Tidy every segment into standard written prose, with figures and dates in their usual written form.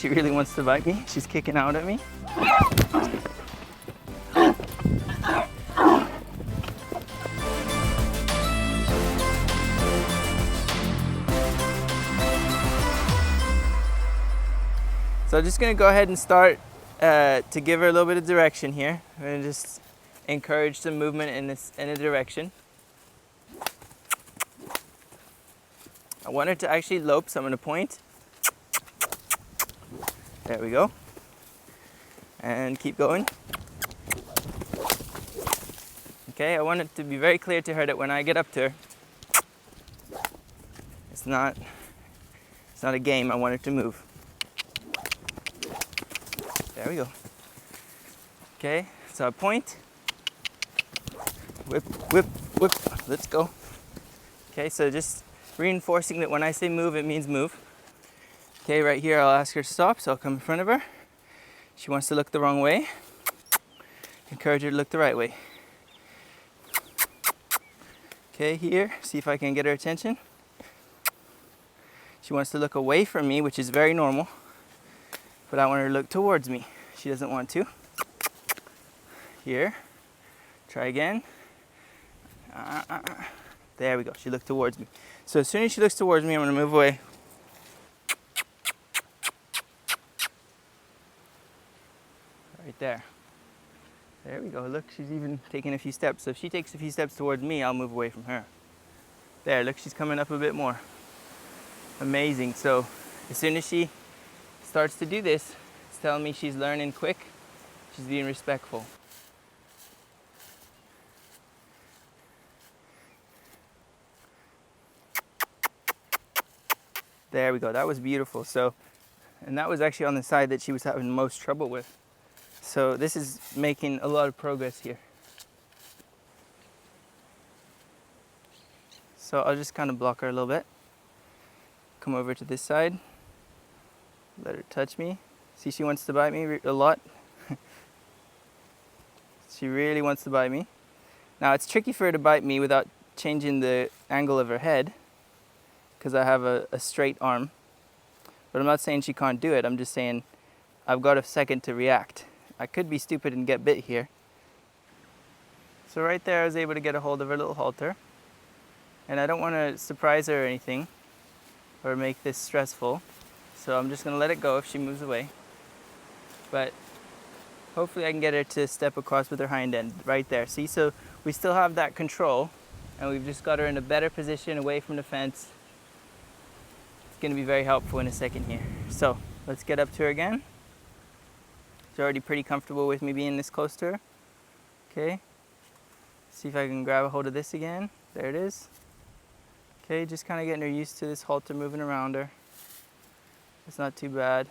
She really wants to bite me. She's kicking out at me. So I'm just gonna go ahead and start to give her a little bit of direction here. I'm gonna just encourage some movement in a direction. I want her to actually lope, so I'm gonna point. There we go. And keep going. Okay, I want it to be very clear to her that when I get up to her, it's not a game. I want her to move. There we go. Okay, so I point. Whip, whip, whip. Let's go. Okay, so just reinforcing that when I say move, it means move. Okay, right here I'll ask her to stop, so I'll come in front of her. She wants to look the wrong way. Encourage her to look the right way. Okay, here, see if I can get her attention. She wants to look away from me, which is very normal, but I want her to look towards me. She doesn't want to. Here, try again. There we go, she looked towards me. So as soon as she looks towards me, I'm gonna move away. Right there. There we go, look, she's even taking a few steps. So if she takes a few steps towards me, I'll move away from her. There, look, she's coming up a bit more. Amazing. So as soon as she starts to do this, it's telling me she's learning quick, she's being respectful. There we go, that was beautiful. So, and that was actually on the side that she was having the most trouble with. So this is making a lot of progress here. So I'll just kind of block her a little bit. Come over to this side. Let her touch me. See, she wants to bite me a lot. She really wants to bite me. Now it's tricky for her to bite me without changing the angle of her head, because I have a straight arm. But I'm not saying she can't do it. I'm just saying I've got a second to react. I could be stupid and get bit here. So right there I was able to get a hold of her little halter. And I don't want to surprise her or anything, or make this stressful. So I'm just going to let it go if she moves away. But hopefully I can get her to step across with her hind end right there. See, so we still have that control, and we've just got her in a better position away from the fence. It's going to be very helpful in a second here. So let's get up to her again. She's already pretty comfortable with me being this close to her. Okay. See if I can grab a hold of this again. There it is. Okay, just kind of getting her used to this halter moving around her. It's not too bad.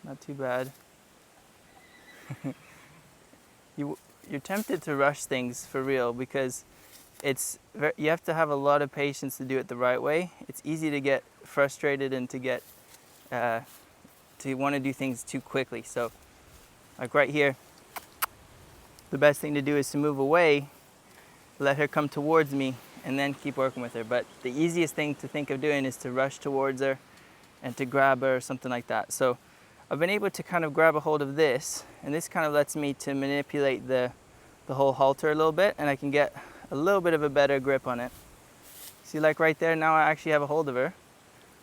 Not too bad. You're tempted to rush things for real, because you have to have a lot of patience to do it the right way. It's easy to get frustrated and to get to want to do things too quickly. So like right here, the best thing to do is to move away, let her come towards me, and then keep working with her. But the easiest thing to think of doing is to rush towards her and to grab her or something like that. So I've been able to kind of grab a hold of this, and this kind of lets me to manipulate the whole halter a little bit, and I can get a little bit of a better grip on it. See, like right there, now I actually have a hold of her.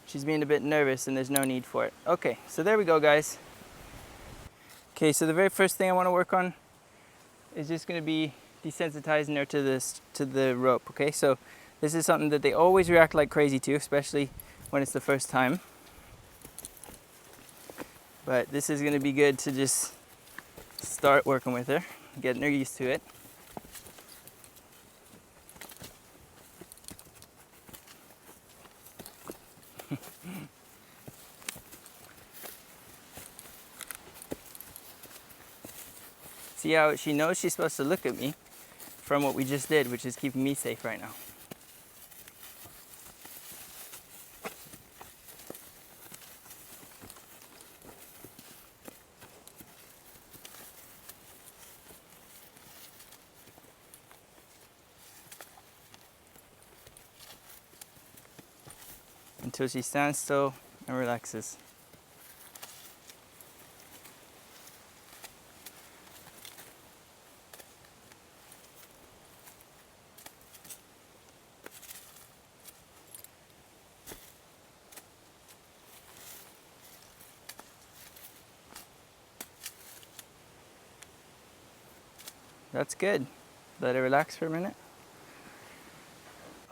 She's being a bit nervous and there's no need for it. Okay, so there we go, guys. Okay, so the very first thing I want to work on is just going to be desensitizing her to the rope. Okay, so this is something that they always react like crazy to, especially when it's the first time. But this is going to be good to just start working with her, getting her used to it. See how she knows she's supposed to look at me from what we just did, which is keeping me safe right now. Until she stands still and relaxes. That's good. Let her relax for a minute.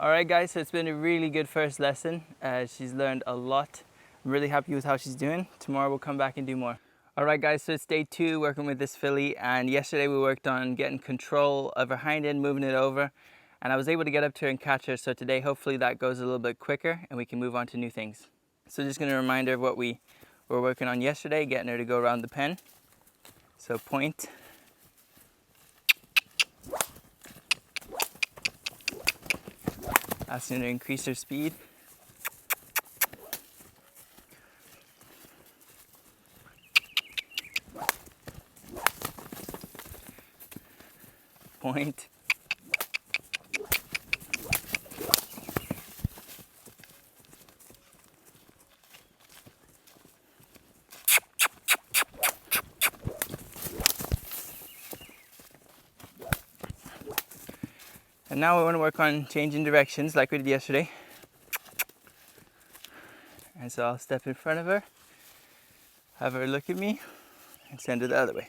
All right, guys, so it's been a really good first lesson. She's learned a lot. I'm really happy with how she's doing. Tomorrow we'll come back and do more. All right, guys, so it's day 2 working with this filly, and yesterday we worked on getting control of her hind end, moving it over, and I was able to get up to her and catch her. So today, hopefully that goes a little bit quicker and we can move on to new things. So just gonna remind her of what we were working on yesterday, getting her to go around the pen. So point. Asking her to increase her speed. Point. And now we want to work on changing directions like we did yesterday. And so I'll step in front of her, have her look at me, and send her the other way.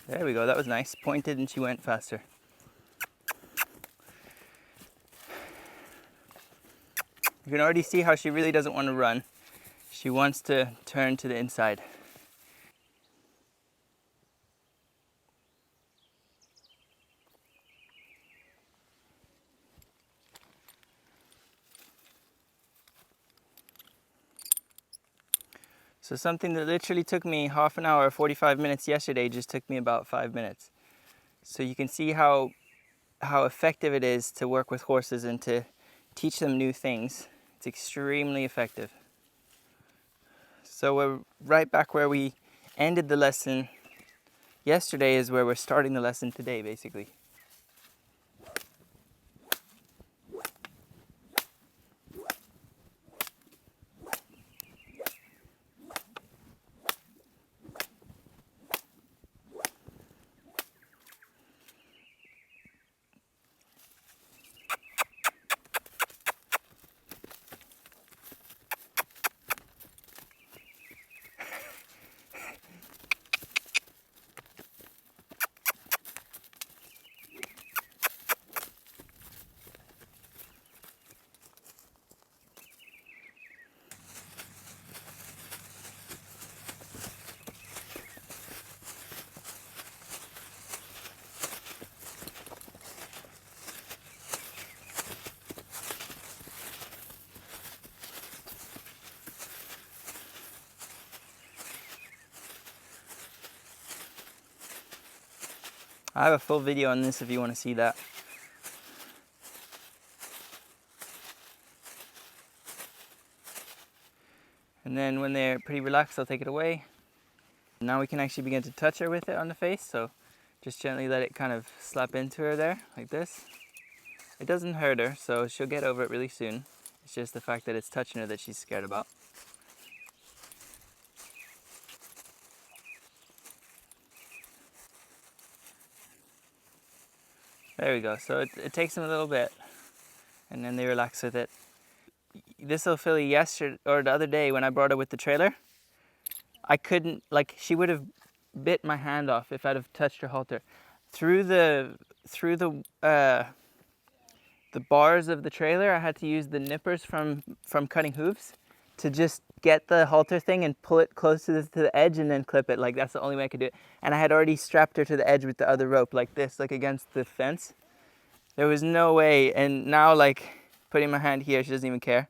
There we go, that was nice. Pointed and she went faster. You can already see how she really doesn't want to run. She wants to turn to the inside. So something that literally took me half an hour, 45 minutes yesterday just took me about 5 minutes. So you can see how effective it is to work with horses and to teach them new things. It's extremely effective. So we're right back where we ended the lesson yesterday is where we're starting the lesson today, basically. I have a full video on this if you want to see that. And then when they're pretty relaxed, I'll take it away. Now we can actually begin to touch her with it on the face, so just gently let it kind of slap into her there, like this. It doesn't hurt her, so she'll get over it really soon. It's just the fact that it's touching her that she's scared about. There we go, so it takes them a little bit, and then they relax with it. This little filly yesterday, or the other day when I brought her with the trailer, I couldn't, like, she would have bit my hand off if I'd have touched her halter. Through the bars of the trailer, I had to use the nippers from cutting hooves to just get the halter thing and pull it close to the edge and then clip it. Like, that's the only way I could do it. And I had already strapped her to the edge with the other rope like this, like against the fence. There was no way. And now, like, putting my hand here, she doesn't even care.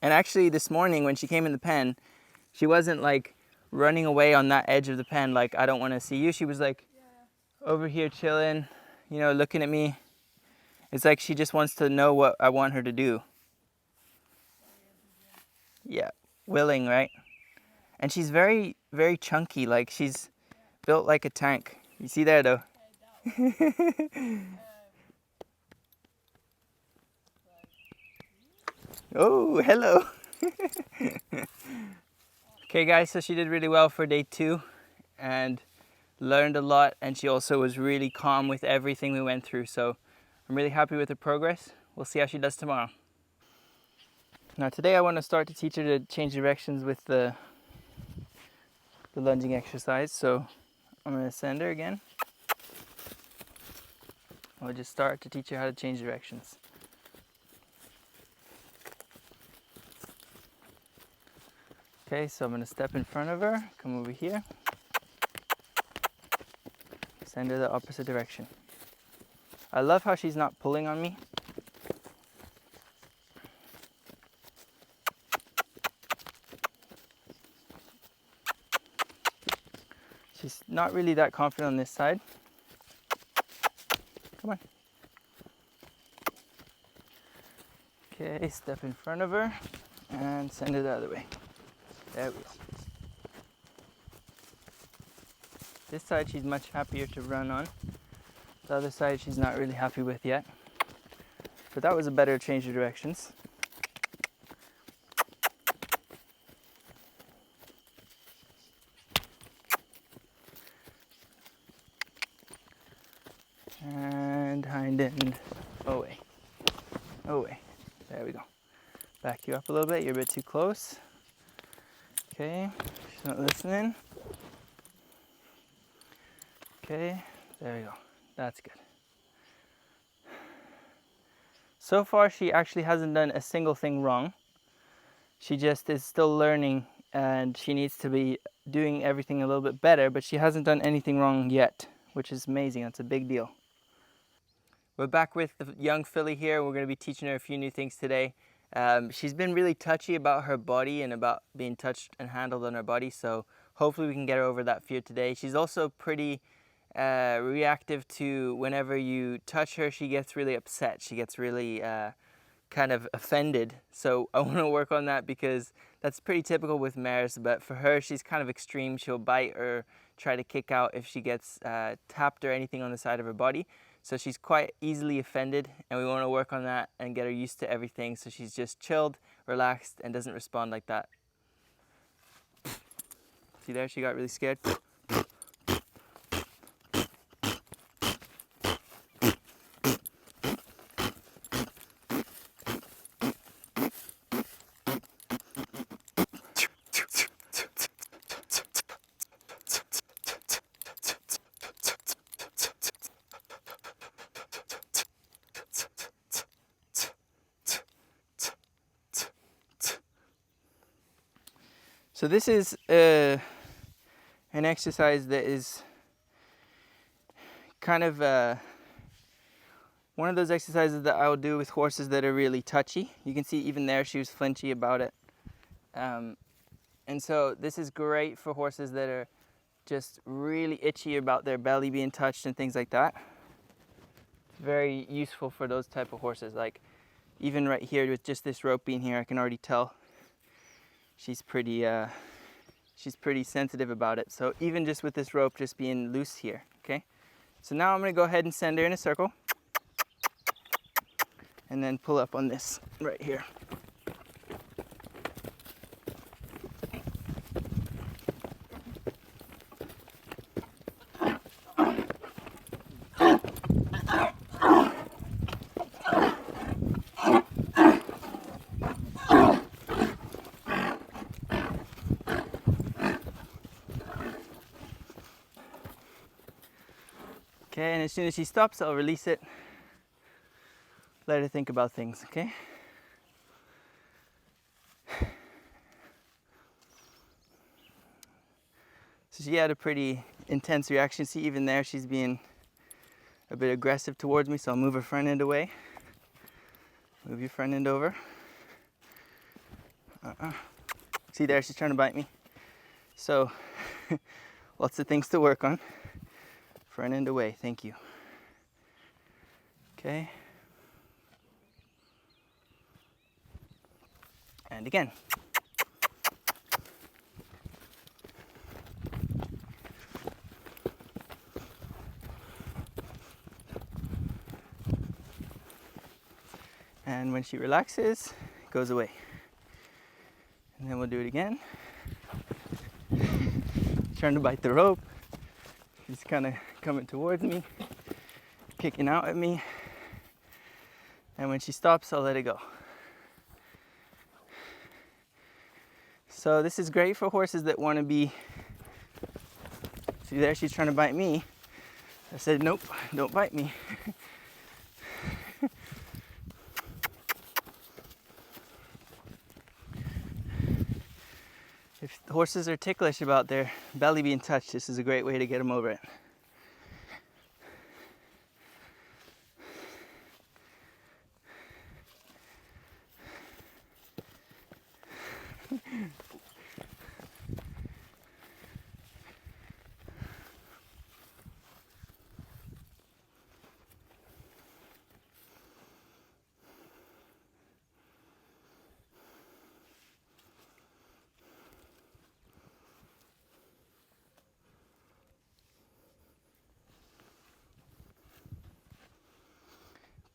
And actually this morning when she came in the pen, she wasn't like running away on that edge of the pen like, I don't want to see you. She was like over here chilling, you know, looking at me. It's like she just wants to know what I want her to do. Yeah, willing, right? And she's very, very chunky. Like, she's built like a tank. You see there, though? Oh, hello. Okay, guys, so she did really well for day 2 and learned a lot. And she also was really calm with everything we went through. So I'm really happy with her progress. We'll see how she does tomorrow. Now today I want to start to teach her to change directions with the lunging exercise. So I'm going to send her again. I'll just start to teach her how to change directions. Okay, so I'm going to step in front of her, come over here, send her the opposite direction. I love how she's not pulling on me. She's not really that confident on this side. Come on. Okay, step in front of her and send her the other way. There we go. This side she's much happier to run on. The other side she's not really happy with yet. But that was a better change of directions. And hind end away. Away. There we go. Back you up a little bit, you're a bit too close. Okay, she's not listening. Okay, there we go. That's good. So far, she actually hasn't done a single thing wrong. She just is still learning and she needs to be doing everything a little bit better, but she hasn't done anything wrong yet, which is amazing. That's a big deal. We're back with the young filly here. We're going to be teaching her a few new things today. She's been really touchy about her body and about being touched and handled on her body, so hopefully we can get her over that fear today. She's also pretty reactive to whenever you touch her. She gets really upset. She gets really kind of offended. So I want to work on that because that's pretty typical with mares, but for her, she's kind of extreme. She'll bite or try to kick out if she gets tapped or anything on the side of her body. So she's quite easily offended, and we want to work on that and get her used to everything so she's just chilled, relaxed, and doesn't respond like that. See there, she got really scared. So this is an exercise that is kind of one of those exercises that I will do with horses that are really touchy. You can see even there she was flinchy about it. And so this is great for horses that are just really itchy about their belly being touched and things like that. Very useful for those type of horses. Like even right here with just this rope being here, I can already tell she's pretty sensitive about it. So even just with this rope just being loose here, okay? So now I'm gonna go ahead and send her in a circle and then pull up on this right here. Okay, and as soon as she stops, I'll release it. Let her think about things, okay? So she had a pretty intense reaction. See, even there, she's being a bit aggressive towards me, so I'll move her front end away. Move your front end over. See there, she's trying to bite me. So, lots of things to work on. Front end away, thank you. Okay. And again. And when she relaxes, it goes away. And then we'll do it again. Trying to bite the rope. She's kind of coming towards me, kicking out at me. And when she stops, I'll let it go. So this is great for horses that want to be, see there, she's trying to bite me. I said, nope, don't bite me. If horses are ticklish about their belly being touched, this is a great way to get them over it.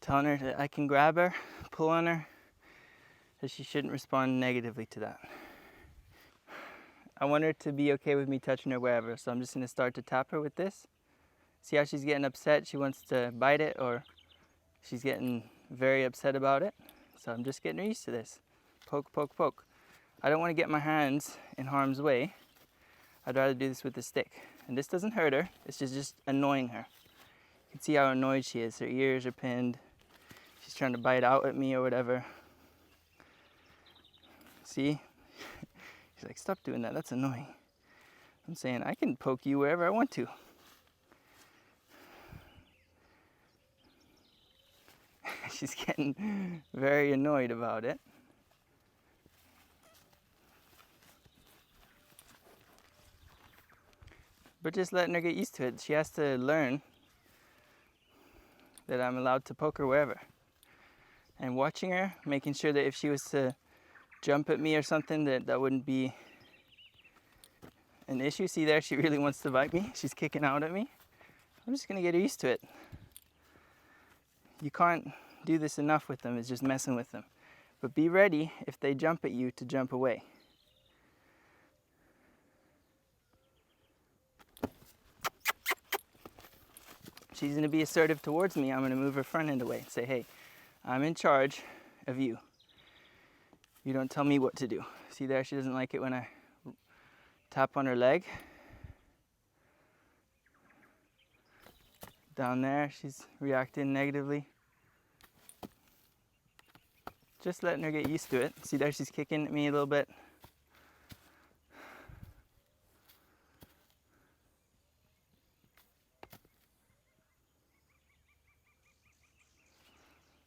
Telling her that I can grab her, pull on her, that she shouldn't respond negatively to that. I want her to be okay with me touching her wherever, so I'm just gonna start to tap her with this. See how she's getting upset, she wants to bite it, or she's getting very upset about it. So I'm just getting her used to this. Poke, poke, poke. I don't wanna get my hands in harm's way. I'd rather do this with the stick. And this doesn't hurt her, it's just annoying her. You can see how annoyed she is, her ears are pinned. She's trying to bite out at me or whatever. See? She's like, stop doing that, that's annoying. I'm saying, I can poke you wherever I want to. She's getting very annoyed about it. But just letting her get used to it. She has to learn that I'm allowed to poke her wherever. And watching her, making sure that if she was to jump at me or something, that wouldn't be an issue. See there, she really wants to bite me. She's kicking out at me. I'm just gonna get her used to it. You can't do this enough with them, it's just messing with them. But be ready, if they jump at you, to jump away. She's gonna be assertive towards me, I'm gonna move her front end away and say, hey, I'm in charge of you. You don't tell me what to do. See there, she doesn't like it when I tap on her leg. Down there, she's reacting negatively. Just letting her get used to it. See there, she's kicking at me a little bit.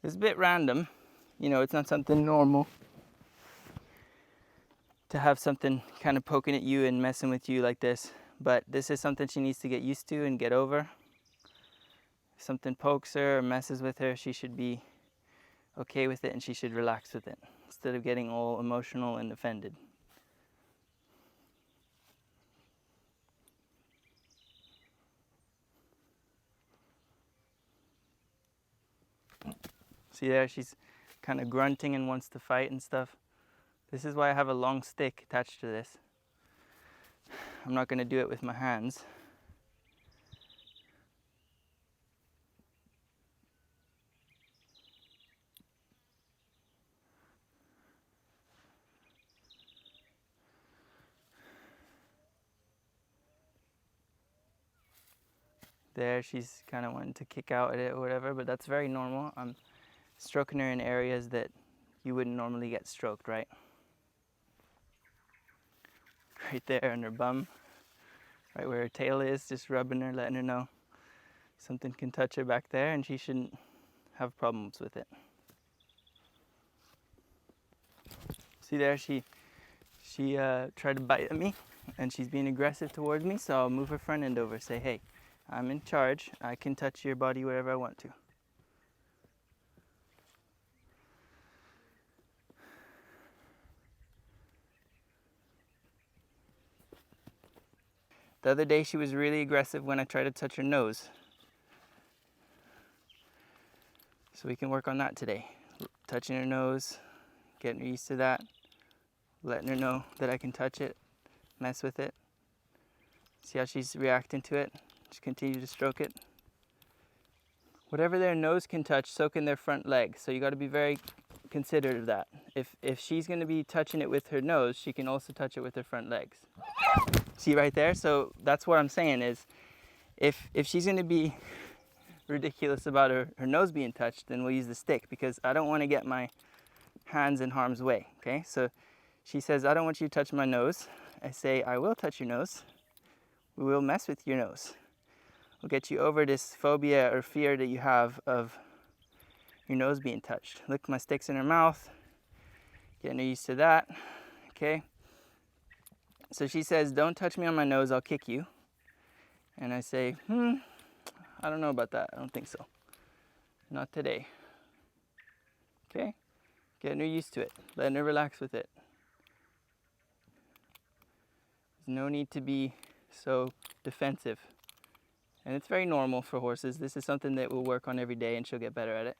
It's a bit random. You know, it's not something normal to have something kind of poking at you and messing with you like this. But this is something she needs to get used to and get over. If something pokes her or messes with her, she should be okay with it and she should relax with it instead of getting all emotional and offended. See there, she's kind of grunting and wants to fight and stuff. This is why I have a long stick attached to this. I'm not going to do it with my hands. There, she's kind of wanting to kick out at it or whatever, but that's very normal. I'm stroking her in areas that you wouldn't normally get stroked, right? Right there on her bum, right where her tail is, just rubbing her, letting her know something can touch her back there and she shouldn't have problems with it. See there, she tried to bite at me and she's being aggressive towards me, so I'll move her front end over, say, hey, I'm in charge, I can touch your body wherever I want to. The other day she was really aggressive when I tried to touch her nose. So we can work on that today. Touching her nose, getting her used to that, letting her know that I can touch it, mess with it. See how she's reacting to it? Just continue to stroke it. Whatever their nose can touch, so can their front leg. So you got to be very considerate of that. If she's going to be touching it with her nose, she can also touch it with her front legs. See right there? So that's what I'm saying is, if she's going to be ridiculous about her nose being touched, then we'll use the stick, because I don't want to get my hands in harm's way, okay? So she says, I don't want you to touch my nose. I say, I will touch your nose. We will mess with your nose. We'll get you over this phobia or fear that you have of your nose being touched. Look, my stick's in her mouth. Getting her used to that, okay? So she says, don't touch me on my nose, I'll kick you. And I say, I don't know about that. I don't think so. Not today. Okay? Getting her used to it. Letting her relax with it. There's no need to be so defensive. And it's very normal for horses. This is something that we'll work on every day, and she'll get better at it.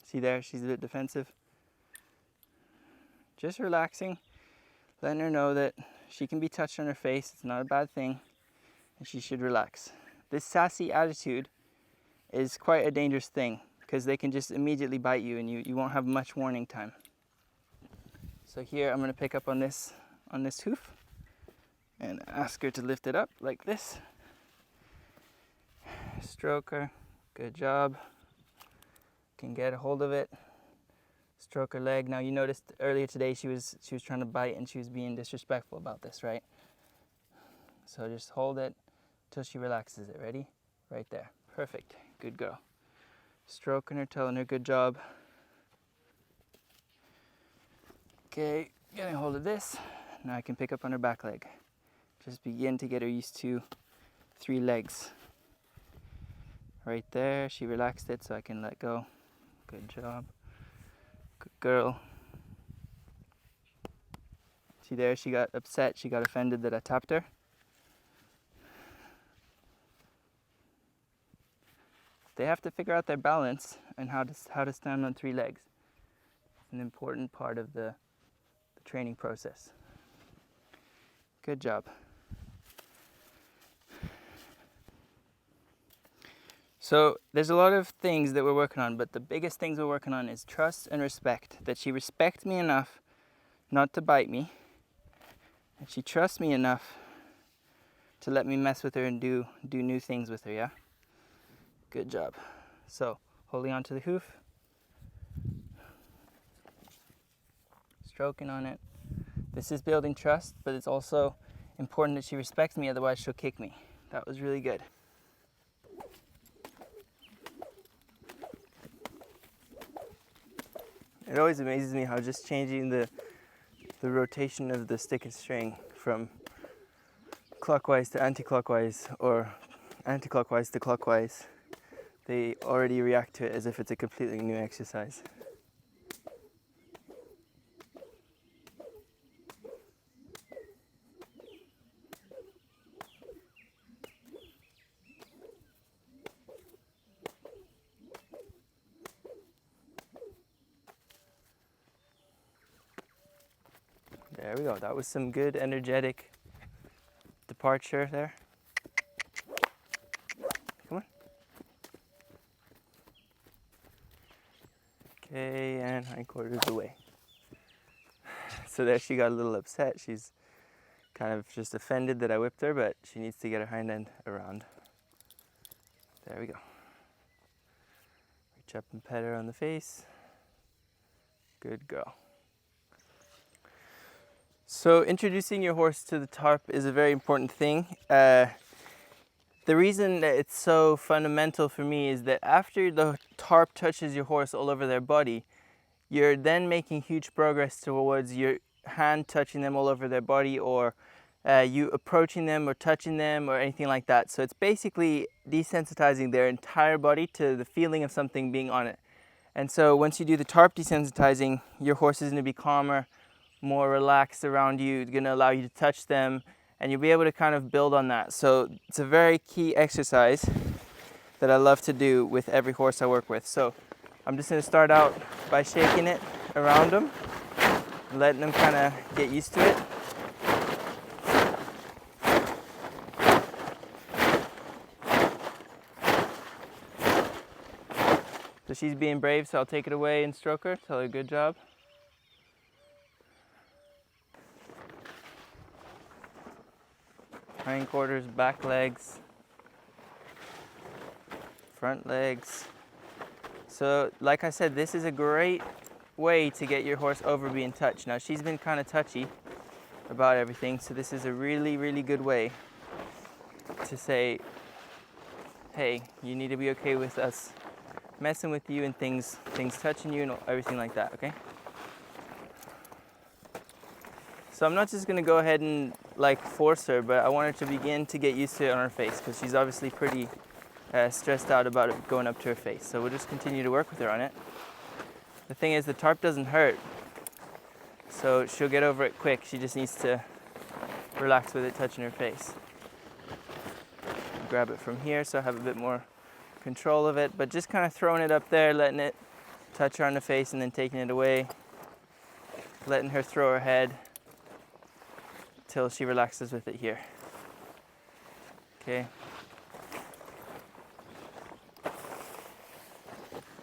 See there, she's a bit defensive. Just relaxing, letting her know that she can be touched on her face. It's not a bad thing, and she should relax. This sassy attitude is quite a dangerous thing, because they can just immediately bite you, and you won't have much warning time. So here I'm going to pick up on this hoof and ask her to lift it up like this. Stroke her. Good job. Can get a hold of it. Stroke her leg. Now you noticed earlier today she was trying to bite and she was being disrespectful about this, right? So just hold it till she relaxes it. Ready? Right there. Perfect. Good girl. Stroking her, telling her good job. Okay, getting hold of this. Now I can pick up on her back leg. Just begin to get her used to 3 legs. Right there, she relaxed it so I can let go. Good job. Good girl. See there, she got upset, she got offended that I tapped her. They have to figure out their balance and how to stand on 3 legs. It's an important part of the training process. Good job. So there's a lot of things that we're working on, but the biggest things we're working on is trust and respect. That she respects me enough not to bite me, and she trusts me enough to let me mess with her and do new things with her, yeah? Good job. So, holding onto the hoof, stroking on it. This is building trust, but it's also important that she respects me, otherwise she'll kick me. That was really good. It always amazes me how just changing the rotation of the stick and string from clockwise to anti-clockwise or anti-clockwise to clockwise, they already react to it as if it's a completely new exercise. There we go. That was some good energetic departure there. Come on. Okay, and hindquarters away. So there she got a little upset. She's kind of just offended that I whipped her, but she needs to get her hind end around. There we go. Reach up and pet her on the face. Good girl. So introducing your horse to the tarp is a very important thing. The reason that it's so fundamental for me is that after the tarp touches your horse all over their body, you're then making huge progress towards your hand touching them all over their body, or you approaching them or touching them or anything like that. So it's basically desensitizing their entire body to the feeling of something being on it. And so once you do the tarp desensitizing, your horse is going to be calmer, more relaxed around you. It's going to allow you to touch them, and you'll be able to kind of build on that. So it's a very key exercise that I love to do with every horse I work with. So I'm just going to start out by shaking it around them, letting them kind of get used to it. So she's being brave, so I'll take it away and stroke her, tell her good job. Hindquarters, back legs, front legs. So like I said, this is a great way to get your horse over being touched. Now she's been kind of touchy about everything, so this is a really, really good way to say, hey, you need to be okay with us messing with you and things touching you and everything like that, okay? So I'm not just gonna go ahead and like force her, but I want her to begin to get used to it on her face, because she's obviously pretty stressed out about it going up to her face. So we'll just continue to work with her on it. The thing is, the tarp doesn't hurt, so she'll get over it quick. She just needs to relax with it touching her face. Grab it from here so I have a bit more control of it, but just kind of throwing it up there, letting it touch her on the face and then taking it away, letting her throw her head till she relaxes with it here. Okay.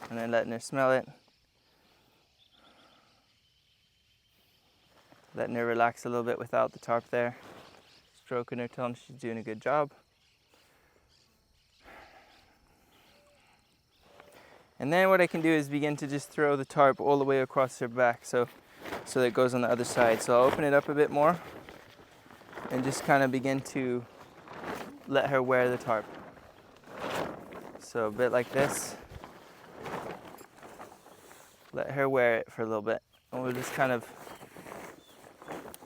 And then letting her smell it. Letting her relax a little bit without the tarp there. Stroking her, telling her she's doing a good job. And then what I can do is begin to just throw the tarp all the way across her back so that it goes on the other side. So I'll open it up a bit more and just kind of begin to let her wear the tarp. So a bit like this. Let her wear it for a little bit. And we'll just kind of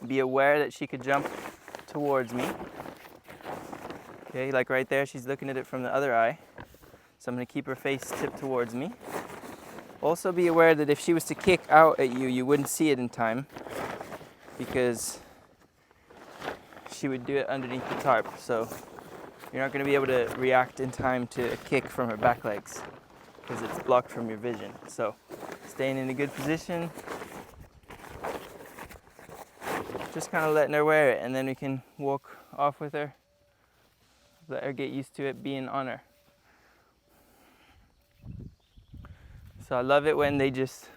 be aware that she could jump towards me. Okay, like right there, she's looking at it from the other eye. So I'm going to keep her face tipped towards me. Also be aware that if she was to kick out at you, you wouldn't see it in time, because she would do it underneath the tarp. So you're not going to be able to react in time to a kick from her back legs, because it's blocked from your vision. So staying in a good position, just kind of letting her wear it, and then we can walk off with her, let her get used to it being on her. So I love it when they just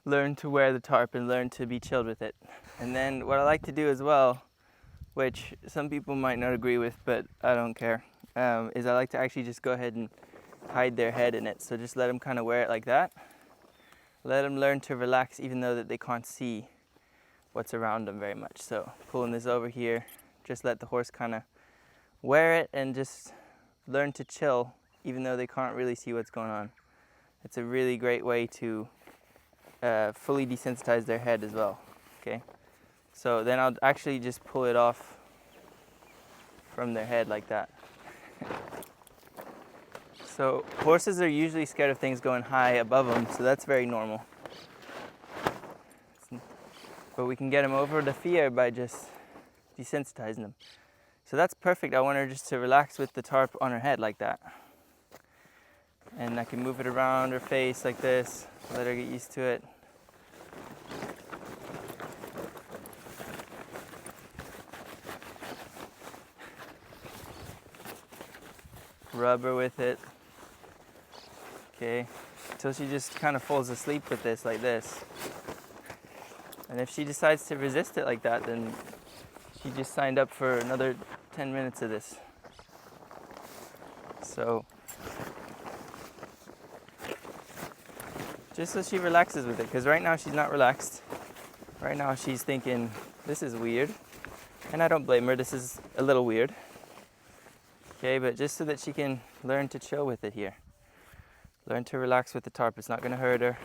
learn to wear the tarp and learn to be chilled with it. And then what I like to do as well, which some people might not agree with, but I don't care, is I like to actually just go ahead and hide their head in it. So just let them kind of wear it like that. Let them learn to relax even though that they can't see what's around them very much. So pulling this over here, just let the horse kind of wear it and just learn to chill even though they can't really see what's going on. It's a really great way to fully desensitize their head as well, okay? So then I'll actually just pull it off from their head like that. So horses are usually scared of things going high above them, so that's very normal. But we can get them over the fear by just desensitizing them. So that's perfect. I want her just to relax with the tarp on her head like that. And I can move it around her face like this, let her get used to it. Rub her with it. Okay, until she just kind of falls asleep with this like this. And if she decides to resist it like that, then she just signed up for another 10 minutes of this. So just so she relaxes with it, because right now she's not relaxed. Right now she's thinking, this is weird. And I don't blame her, this is a little weird. Okay, but just so that she can learn to chill with it here. Learn to relax with the tarp, it's not going to hurt her.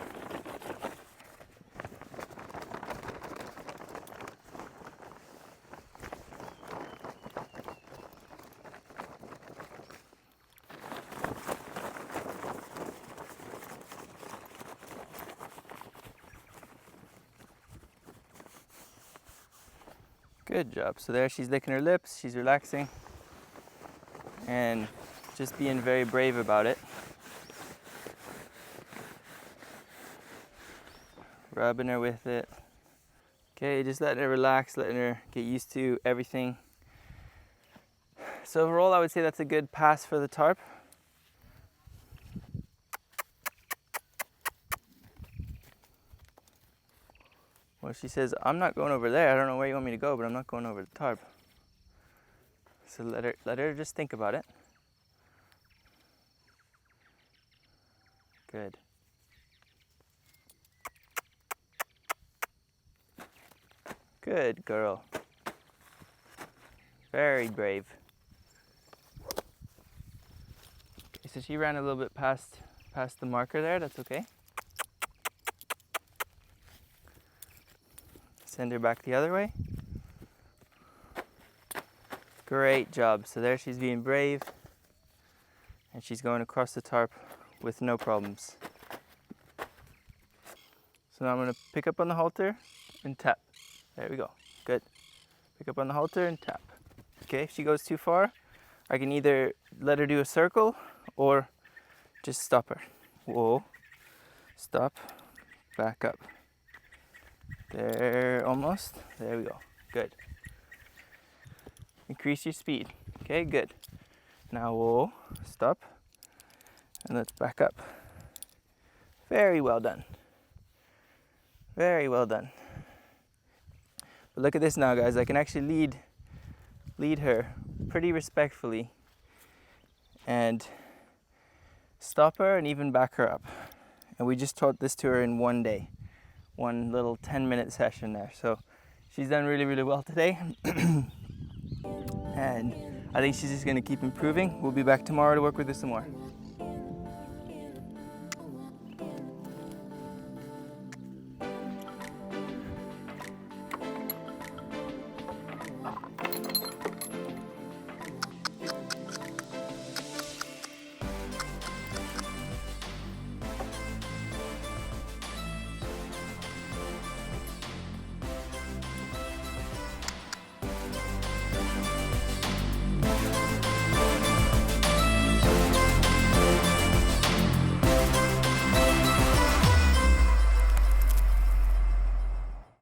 Good job. So there she's licking her lips, she's relaxing, and just being very brave about it. rubbing her with it. Okay, just letting her relax, letting her get used to everything. So overall, I would say that's a good pass for the tarp. Well, she says, I'm not going over there. I don't know where you want me to go, but I'm not going over the tarp. So let her just think about it. Good. Good girl. Very brave. Okay, so she ran a little bit past the marker there. That's okay. Send her back the other way. Great job. So there she's being brave. And she's going across the tarp with no problems. So now I'm going to pick up on the halter and tap. There we go. Good. Pick up on the halter and tap. Okay, if she goes too far, I can either let her do a circle or just stop her. Whoa. Stop. Back up. There, almost. There we go. Good. Increase your speed. Okay, good. Now whoa. Stop. And let's back up. Very well done. Very well done. But look at this now, guys. I can actually lead her pretty respectfully and stop her and even back her up. And we just taught this to her in one day, one little 10-minute session there. So she's done really, really well today. And I think she's just going to keep improving. We'll be back tomorrow to work with her some more.